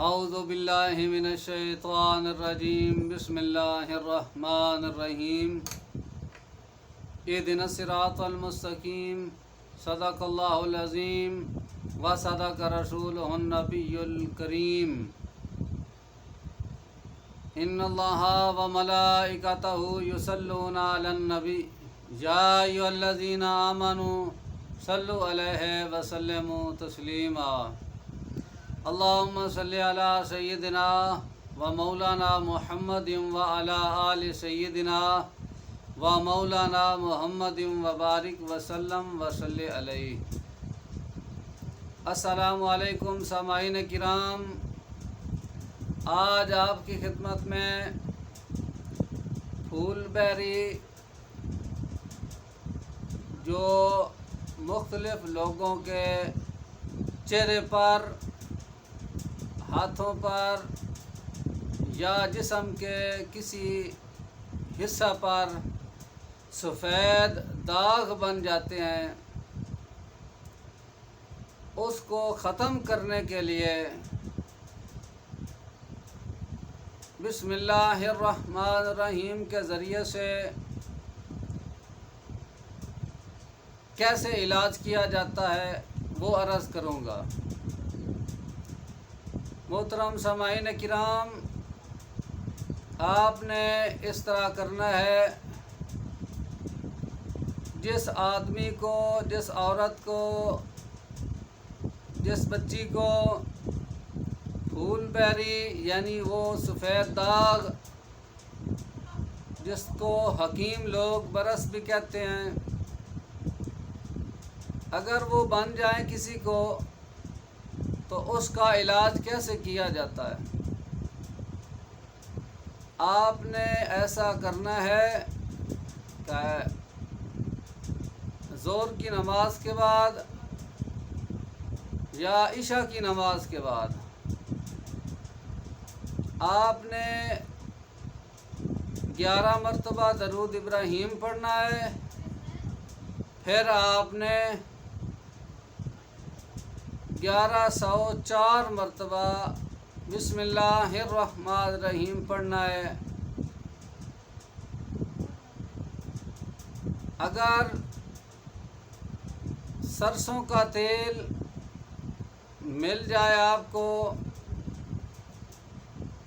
اعوذ باللہ من الشیطان الرجیم بسم اللہ الرحمن الرحیم اہدنا الصراط المستقیم صدق اللہ العظیم وصدق رسولہ النبی الکریم ان اللہ وملائکتہ یصلون علی النبی یا ایھا الذین آمنوا صلوا علیہ وسلموا تسلیما اللہم صلی علی سیدنا و مولانا محمد و علی آل سیدنا و مولانا محمد و بارک وسلم وصلی علیہ۔ السلام علیکم سامعین کرام، آج آپ کی خدمت میں پھول بیری جو مختلف لوگوں کے چہرے پر، ہاتھوں پر یا جسم کے کسی حصہ پر سفید داغ بن جاتے ہیں، اس کو ختم کرنے کے لیے بسم اللہ الرحمن الرحیم کے ذریعے سے کیسے علاج کیا جاتا ہے وہ عرض کروں گا۔ محترم سامعین کرام، آپ نے اس طرح کرنا ہے، جس آدمی کو، جس عورت کو، جس بچی کو پھول بیری یعنی وہ سفید داغ جس کو حکیم لوگ برس بھی کہتے ہیں، اگر وہ بن جائیں کسی کو تو اس کا علاج کیسے کیا جاتا ہے؟ آپ نے ایسا کرنا ہے کہ ظہر کی نماز کے بعد یا عشاء کی نماز کے بعد آپ نے 11 مرتبہ درود ابراہیم پڑھنا ہے، پھر آپ نے 1104 مرتبہ بسم اللہ الرحمن الرحیم پڑھنا ہے۔ اگر سرسوں کا تیل مل جائے آپ کو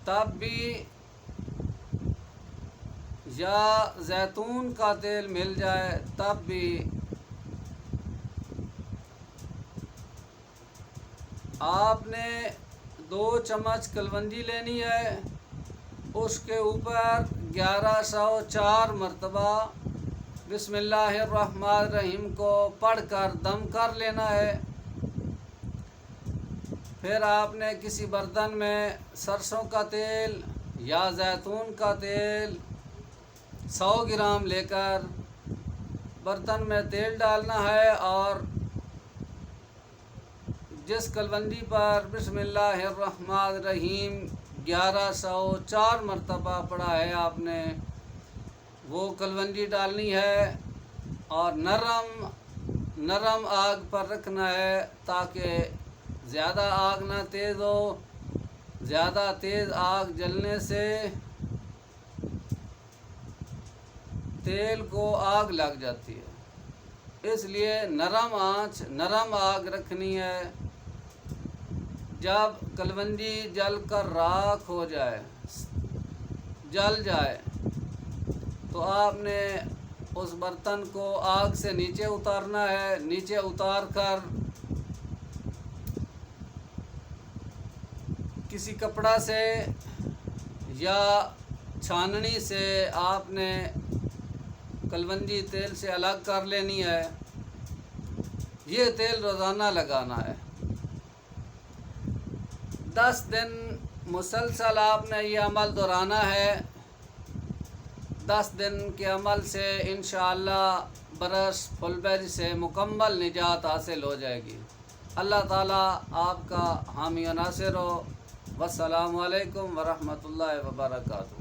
تب بھی، یا زیتون کا تیل مل جائے تب بھی، آپ نے 2 چمچ کلونجی لینی ہے، اس کے اوپر 1104 مرتبہ بسم اللہ الرحمن الرحیم کو پڑھ کر دم کر لینا ہے۔ پھر آپ نے کسی برتن میں سرسوں کا تیل یا زیتون کا تیل 100 گرام لے کر برتن میں تیل ڈالنا ہے، اور جس کلونجی پر بسم اللہ الرحمن الرحیم 1104 مرتبہ پڑھا ہے آپ نے، وہ کلونجی ڈالنی ہے اور نرم آگ پر رکھنا ہے تاکہ زیادہ آگ نہ تیز ہو۔ زیادہ تیز آگ جلنے سے تیل کو آگ لگ جاتی ہے، اس لیے نرم آگ رکھنی ہے۔ جب کلونجی جل کر راکھ ہو جائے، جل جائے، تو آپ نے اس برتن کو آگ سے نیچے اتارنا ہے۔ نیچے اتار کر کسی کپڑا سے یا چھاننی سے آپ نے کلونجی تیل سے الگ کر لینی ہے۔ یہ تیل روزانہ لگانا ہے۔ 10 دن مسلسل آپ نے یہ عمل دہرانا ہے۔ 10 دن کے عمل سے انشاءاللہ برس پھول بیری سے مکمل نجات حاصل ہو جائے گی۔ اللہ تعالیٰ آپ کا حامی و ناصر ہو۔ والسلام علیکم ورحمۃ اللہ وبرکاتہ۔